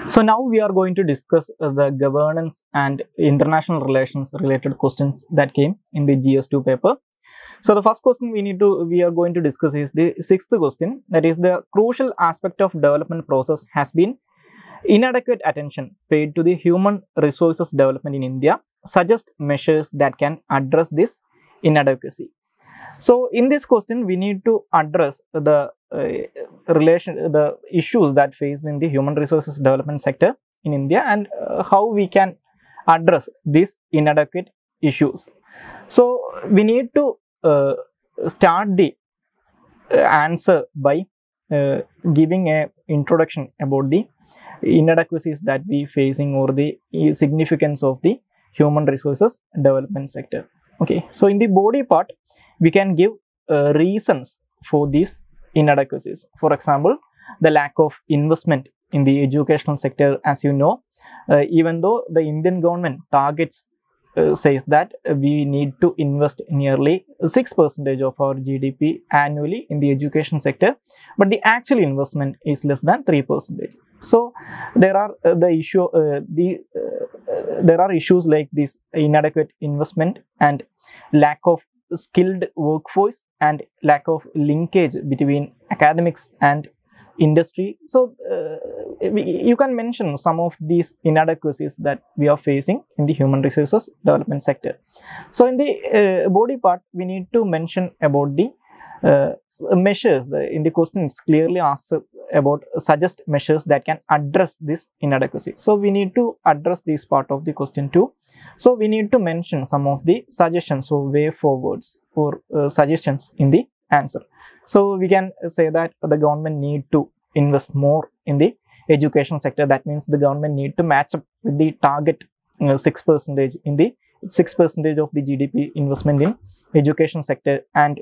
So now we are going to discuss the governance and international relations related questions that came in the GS2 paper. So the first question we are going to discuss is the sixth question, that is the crucial aspect of development process has been inadequate attention paid to the human resources development in India. Suggest measures that can address this inadequacy. So in this question we need to address the the issues that faced in the human resources development sector in India and how we can address these inadequate issues. So we need to start the answer by giving a introduction about the inadequacies that we facing or the significance of the human resources development sector. Okay, so in the body part we can give reasons for these inadequacies. For example, the lack of investment in the educational sector. As you know, even though the Indian government targets says that we need to invest nearly 6% of our GDP annually in the education sector, but the actual investment is less than 3%. So there are there are issues like this inadequate investment and lack of skilled workforce and lack of linkage between academics and industry. So you can mention some of these inadequacies that we are facing in the human resources development sector. So in the body part we need to mention about the measures. In the question it's clearly asked about suggest measures that can address this inadequacy. So we need to address this part of the question too. So we need to mention some of the suggestions or way forwards or suggestions in the answer. So we can say that the government need to invest more in the education sector. That means the government need to match up with the target 6% in the 6% of the GDP investment in education sector, and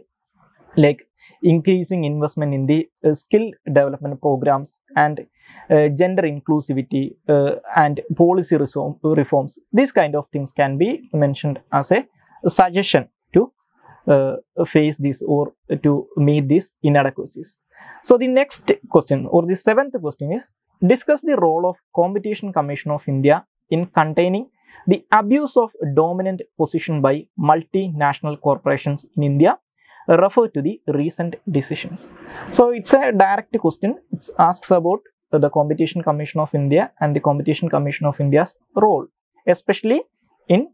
like increasing investment in the skill development programs and gender inclusivity and policy reforms. These kind of things can be mentioned as a suggestion to face this or to meet these inadequacies. So the next question or the seventh question is, discuss the role of Competition Commission of India in containing the abuse of dominant position by multinational corporations in India. Refer to the recent decisions. So it's a direct question. It asks about the Competition Commission of India and the Competition Commission of India's role, especially in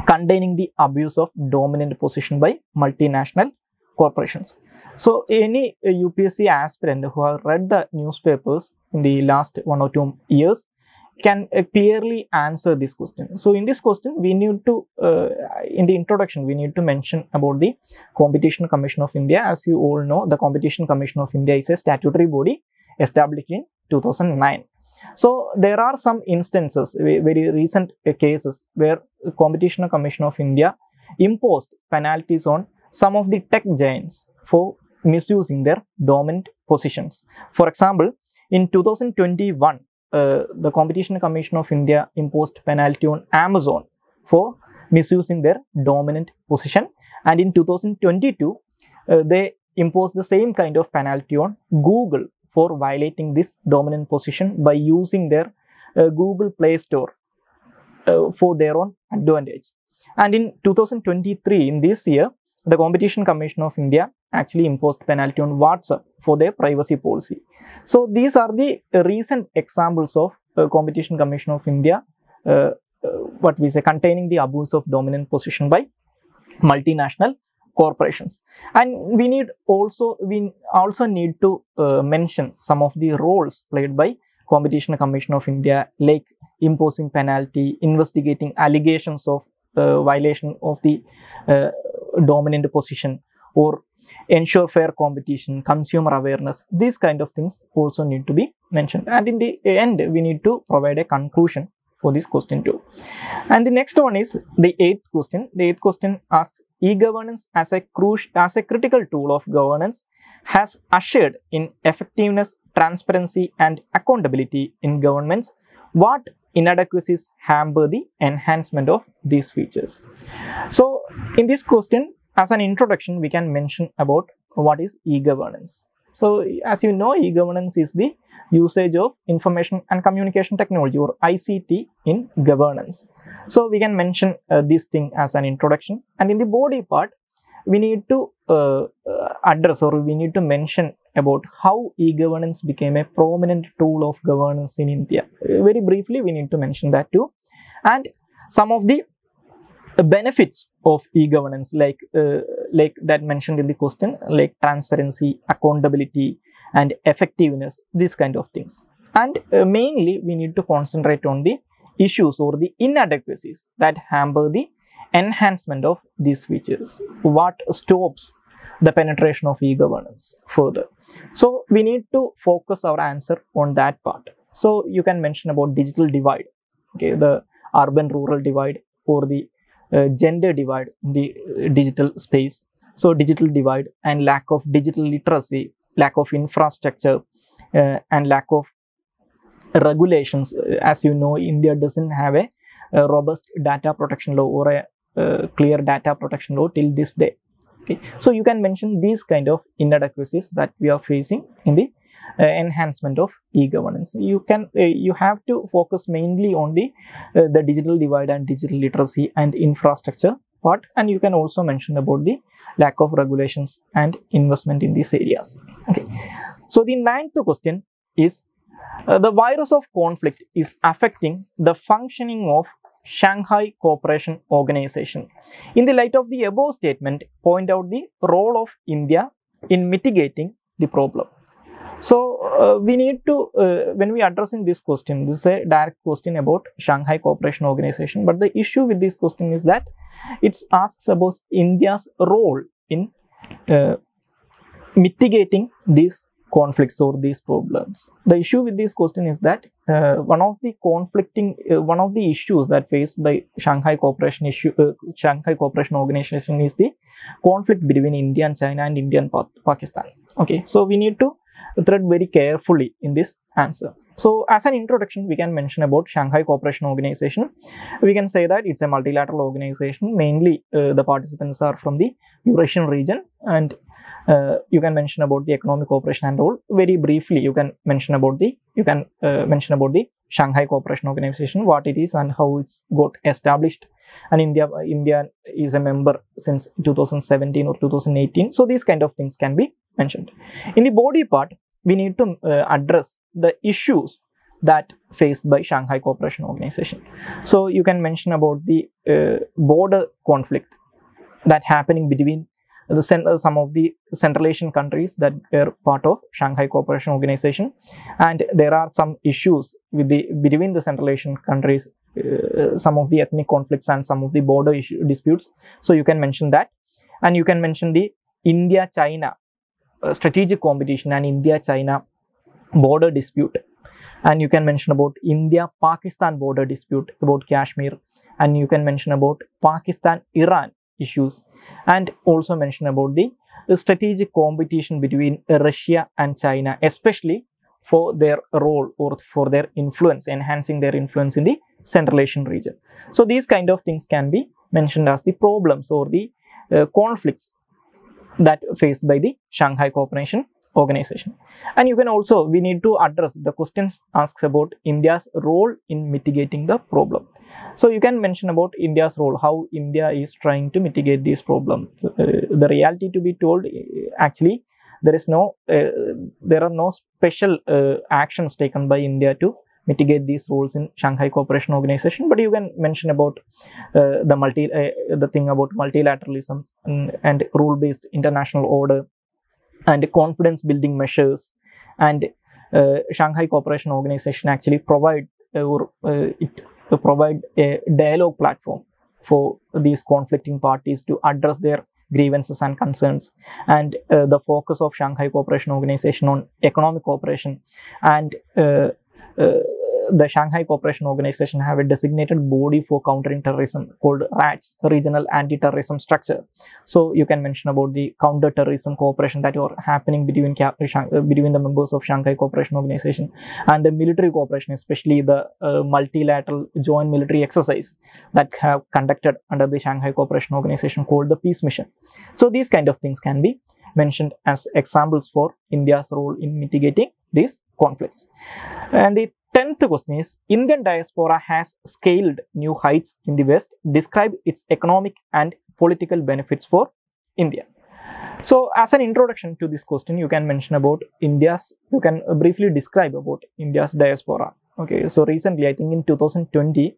containing the abuse of dominant position by multinational corporations. So any UPSC aspirant who have read the newspapers in the last 1 or 2 years can clearly answer this question. So in this question we need to in the introduction we need to mention about the Competition Commission of India. As you all know, the Competition Commission of India is a statutory body established in 2009. So there are some instances, very recent cases, where Competition Commission of India imposed penalties on some of the tech giants for misusing their dominant positions. For example, in 2021 the Competition Commission of India imposed penalty on Amazon for misusing their dominant position, and in 2022 they imposed the same kind of penalty on Google for violating this dominant position by using their Google Play Store for their own advantage. And in 2023, in this year, the Competition Commission of India actually imposed penalty on WhatsApp for their privacy policy. So these are the recent examples of Competition Commission of India, what we say, containing the abuse of dominant position by multinational corporations. And we also need to mention some of the roles played by Competition Commission of India, like imposing penalty, investigating allegations of violation of the dominant position, or ensure fair competition, consumer awareness. These kind of things also need to be mentioned. And in the end, we need to provide a conclusion for this question too. And the next one is the eighth question. The eighth question asks, e-governance as a critical tool of governance has ushered in effectiveness, transparency and accountability in governments. What inadequacies hamper the enhancement of these features? So in this question, as an introduction, we can mention about what is e-governance. So as you know, e-governance is the usage of information and communication technology, or ICT, in governance. So we can mention this thing as an introduction, and in the body part we need to address, or we need to mention about how e-governance became a prominent tool of governance in India. Very briefly we need to mention that too, and some of the benefits of e-governance, like that mentioned in the question, like transparency, accountability and effectiveness, these kind of things. And mainly we need to concentrate on the issues or the inadequacies that hamper the enhancement of these features. What stops the penetration of e-governance further? So we need to focus our answer on that part. So you can mention about digital divide, okay, the urban rural divide, or the gender divide in the digital space. So digital divide and lack of digital literacy, lack of infrastructure and lack of regulations. As you know, India doesn't have a robust data protection law or a clear data protection law till this day. Okay, so you can mention these kind of inadequacies that we are facing in the enhancement of e-governance. You have to focus mainly on the digital divide and digital literacy and infrastructure part, and you can also mention about the lack of regulations and investment in these areas. Okay, so the ninth question is the virus of conflict is affecting the functioning of Shanghai Cooperation Organization. In the light of the above statement, point out the role of India in mitigating the problem. So we need to, when we are addressing this question, this is a direct question about Shanghai Cooperation Organization, but the issue with this question is that it asks about India's role in mitigating these conflicts or these problems. The issue with this question is that one of the issues that faced by Shanghai Cooperation Organization is the conflict between India and China and India and Pakistan. Okay, so we need to thread very carefully in this answer. So as an introduction, we can mention about Shanghai Cooperation Organization. We can say that it's a multilateral organization. Mainly the participants are from the Eurasian region, and you can mention about the economic cooperation and all. Very briefly, you can mention about the Shanghai Cooperation Organization, what it is and how it's got established. And India is a member since 2017 or 2018. So these kind of things can be mentioned. In the body part, we need to address the issues that faced by Shanghai Cooperation Organization. So you can mention about the border conflict that happening between some of the Central Asian countries that were part of Shanghai Cooperation Organization, and there are some issues with between the Central Asian countries, some of the ethnic conflicts and some of the border disputes. So you can mention that, and you can mention the India-China strategic competition and India-China border dispute, and you can mention about India-Pakistan border dispute about Kashmir, and you can mention about Pakistan-Iran issues, and also mention about the strategic competition between Russia and China, especially for their role or for their influence, enhancing their influence in the Central Asian region. So these kind of things can be mentioned as the problems or the conflicts that faced by the Shanghai Cooperation Organization. And you can also, we need to address the questions asks about India's role in mitigating the problem. So you can mention about India's role, how India is trying to mitigate these problems. The reality to be told, actually there are no special actions taken by India to mitigate these roles in Shanghai Cooperation Organization, but you can mention about the thing about multilateralism and rule-based international order and confidence building measures, and Shanghai Cooperation Organization actually provide a dialogue platform for these conflicting parties to address their grievances and concerns, and the focus of Shanghai Cooperation Organization on economic cooperation, and the Shanghai Cooperation Organization have a designated body for countering terrorism called RATS, Regional Anti-Terrorism Structure. So you can mention about the counter-terrorism cooperation that are happening between the members of Shanghai Cooperation Organization, and the military cooperation, especially the multilateral joint military exercise that have conducted under the Shanghai Cooperation Organization called the Peace Mission. So these kind of things can be mentioned as examples for India's role in mitigating these conflicts. And the 10th question is, Indian diaspora has scaled new heights in the West. Describe its economic and political benefits for India. So, as an introduction to this question, you can mention about you can briefly describe about India's diaspora. Okay, so recently, I think in 2020,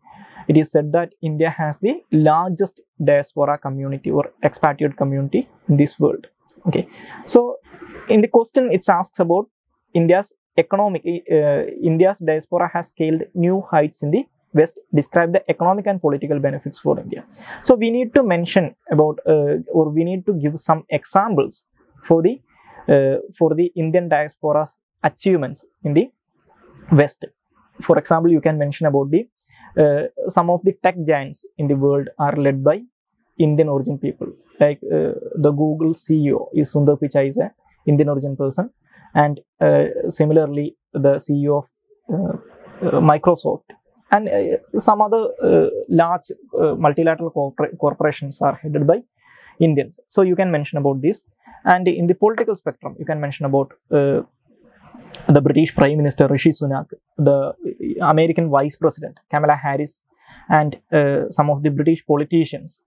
it is said that India has the largest diaspora community or expatriate community in this world. Okay, so in the question, it asks about India's diaspora has scaled new heights in the West. Describe the economic and political benefits for India. So we need to mention about or we need to give some examples for the Indian diaspora's achievements in the West. For example, you can mention about the some of the tech giants in the world are led by Indian origin people. Like the Google CEO is Sundar Pichai, is an Indian origin person, and similarly the CEO of Microsoft and some other large multilateral corporations are headed by Indians. So you can mention about this. And in the political spectrum, you can mention about the British Prime Minister Rishi Sunak, the American Vice President Kamala Harris, and some of the British politicians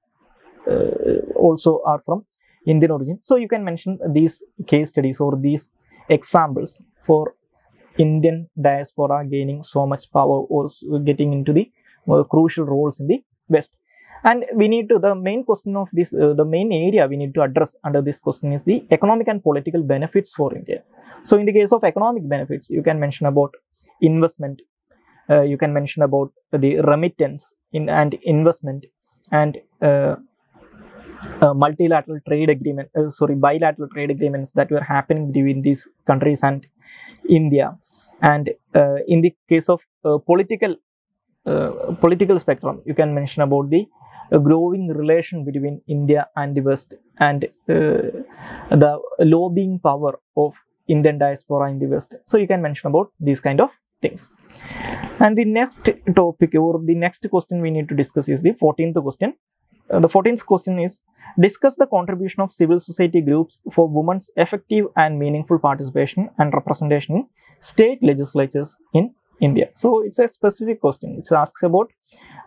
also are from Indian origin. So you can mention these case studies or these examples for Indian diaspora gaining so much power or getting into the crucial roles in the West. And we need to, the main question of this, the main area we need to address under this question is the economic and political benefits for India. So in the case of economic benefits, you can mention about investment, you can mention about the remittance and investment, and bilateral trade agreements that were happening between these countries and India. And in the case of political spectrum, you can mention about the growing relation between India and the West, and the lobbying power of Indian diaspora in the West. So you can mention about these kind of things. And the next topic or the next question we need to discuss is the 14th question. The 14th question is, discuss the contribution of civil society groups for women's effective and meaningful participation and representation in state legislatures in India. So it's a specific question. It asks about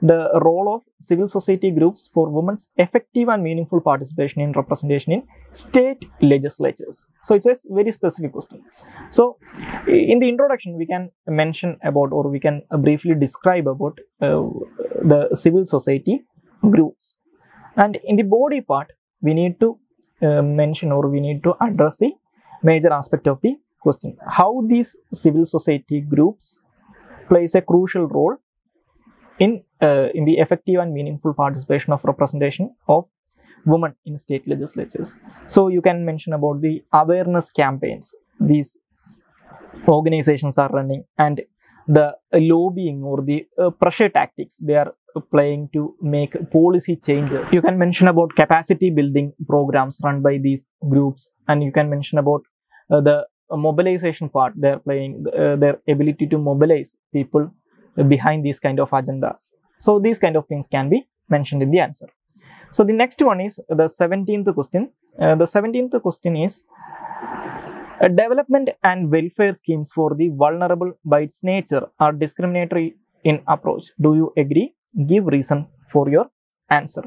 the role of civil society groups for women's effective and meaningful participation in representation in state legislatures. So it's a very specific question. So in the introduction, we can mention about, or we can briefly describe about the civil society groups. And in the body part, we need to mention, or we need to address the major aspect of the question: how these civil society groups plays a crucial role in the effective and meaningful participation of representation of women in state legislatures. So you can mention about the awareness campaigns these organizations are running, and the lobbying or the pressure tactics they are playing to make policy changes. You can mention about capacity building programs run by these groups, and you can mention about the mobilization part they are playing, their ability to mobilize people behind these kind of agendas. So these kind of things can be mentioned in the answer. So the next one is the 17th question. The 17th question is, development and welfare schemes for the vulnerable by its nature are discriminatory in approach. Do you agree? Give reason for your answer.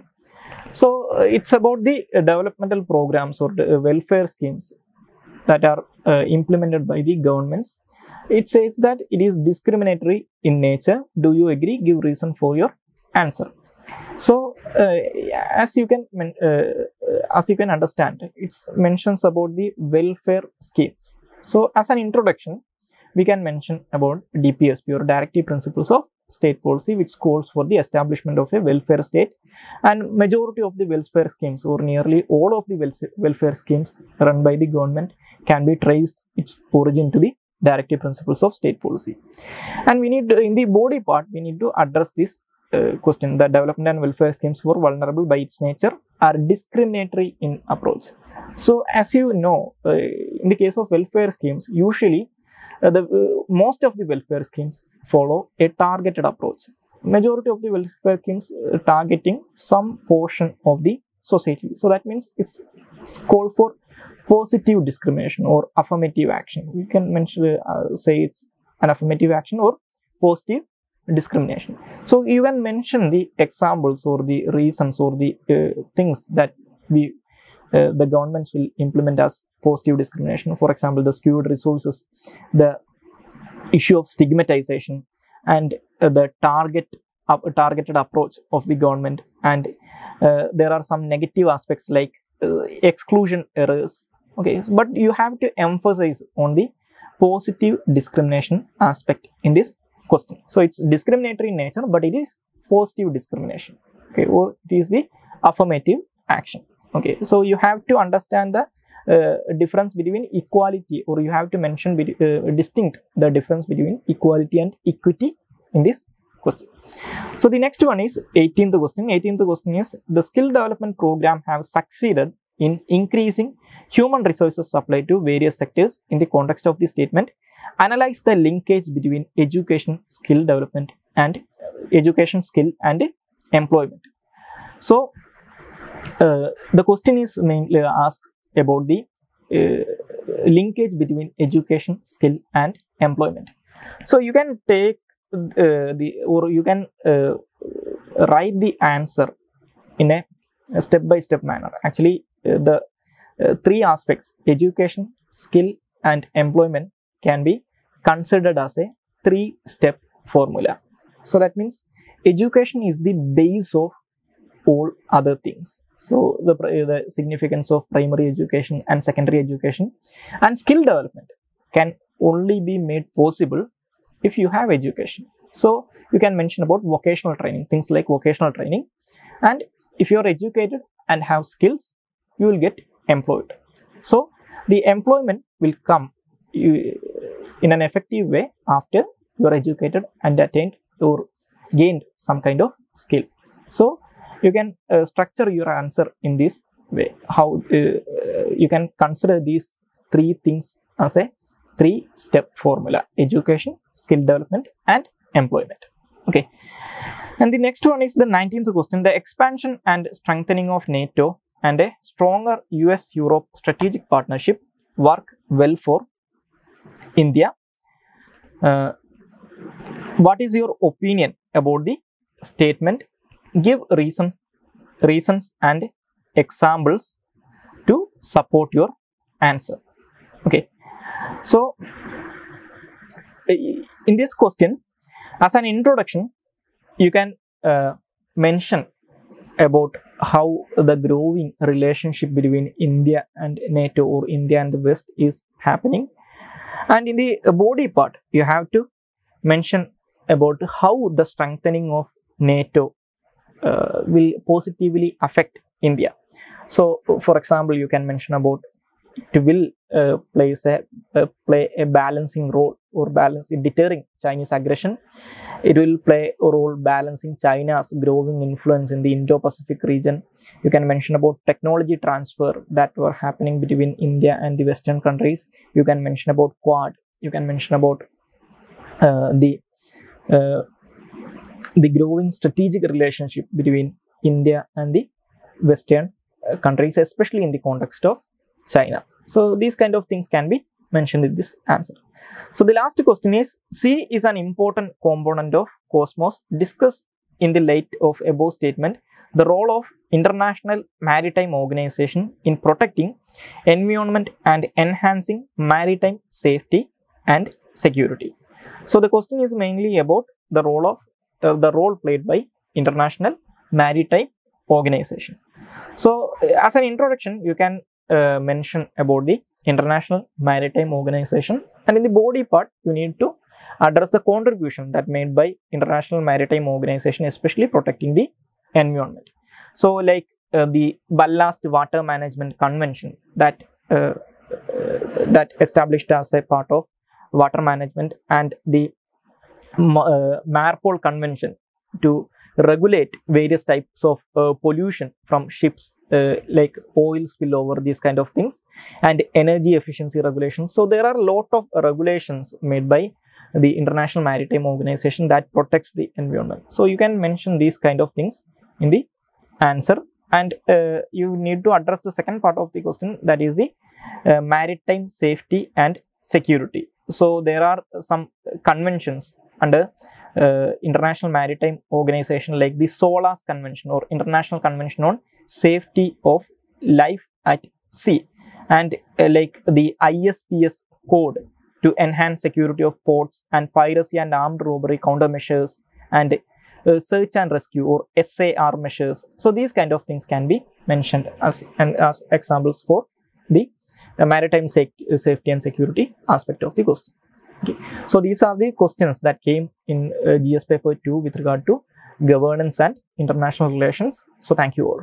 So it's about the developmental programs or the welfare schemes that are implemented by the governments. It says that it is discriminatory in nature. Do you agree? Give reason for your answer. So as you can understand, it mentions about the welfare schemes. So as an introduction, we can mention about DPSP, or Directive Principles of State Policy, which calls for the establishment of a welfare state, and majority of the welfare schemes, or nearly all of the welfare schemes run by the government, can be traced its origin to the Directive Principles of State Policy. And we need to, in the body part, we need to address this question: the development and welfare schemes for vulnerable by its nature are discriminatory in approach. So as you know, in the case of welfare schemes, usually most of the welfare schemes follow a targeted approach. Majority of the welfare schemes targeting some portion of the society. So that means it's called for positive discrimination or affirmative action. You can mention say it's an affirmative action or positive discrimination. So you can mention the examples or the reasons or the things that the governments will implement as positive discrimination. For example, the skewed resources, the issue of stigmatization, and the targeted approach of the government, and there are some negative aspects like exclusion errors. Okay, but you have to emphasize on the positive discrimination aspect in this question. So it's discriminatory in nature, but it is positive discrimination. Okay, or it is the affirmative action. Okay, so you have to understand the difference between equality, or you have to mention distinct the difference between equality and equity in this question. So the next one is 18th question. 18th question is, the skill development program have succeeded in increasing human resources supply to various sectors in the context of the statement. Analyze the linkage between education, skill development, and employment. So the question is mainly asked about the linkage between education, skill, and employment. So you can take you can write the answer in a step-by-step manner. Actually, the three aspects, education, skill, and employment, can be considered as a three-step formula. So that means education is the base of all other things. So the significance of primary education and secondary education, and skill development can only be made possible if you have education. So you can mention about vocational training, things like vocational training, and if you are educated and have skills, you will get employed. So the employment will come in an effective way after you are educated and attained or gained some kind of skill. So you can structure your answer in this way. How you can consider these three things as a three-step formula: education, skill development, and employment. Okay, and the next one is the 19th question. The expansion and strengthening of NATO and a stronger US-Europe strategic partnership work well for India. What is your opinion about the statement? Give reasons and examples to support your answer. Okay, so in this question, as an introduction, you can mention about how the growing relationship between India and NATO, or India and the West, is happening, and in the body part you have to mention about how the strengthening of NATO will positively affect India. So for example, you can mention about it will play a balancing role or balance in deterring Chinese aggression. It will play a role balancing China's growing influence in the Indo-Pacific region. You can mention about technology transfer that were happening between India and the Western countries. You can mention about Quad. You can mention about the growing strategic relationship between India and the Western countries, especially in the context of China. So these kind of things can be mentioned in this answer. So the last question is, sea is an important component of cosmos. Discuss in the light of above statement the role of International Maritime Organization in protecting environment and enhancing maritime safety and security. So the question is mainly about the role played by International Maritime Organization. So as an introduction, you can mention about the International Maritime Organization, and in the body part you need to address the contribution that made by International Maritime Organization, especially protecting the environment. So like the Ballast Water Management Convention that established as a part of water management, and the Marpol Convention to regulate various types of pollution from ships, like oil spillover, these kind of things, and energy efficiency regulations. So there are a lot of regulations made by the International Maritime Organization that protects the environment. So you can mention these kind of things in the answer and you need to address the second part of the question, that is the maritime safety and security. So there are some conventions under International Maritime Organization, like the SOLAS Convention or International Convention on Safety of Life at Sea, and like the ISPS code to enhance security of ports, and piracy and armed robbery countermeasures, and search and rescue or SAR measures. So these kind of things can be mentioned as examples for the maritime safety and security aspect of the question. Okay. So these are the questions that came in GS paper 2 with regard to governance and international relations. So thank you all.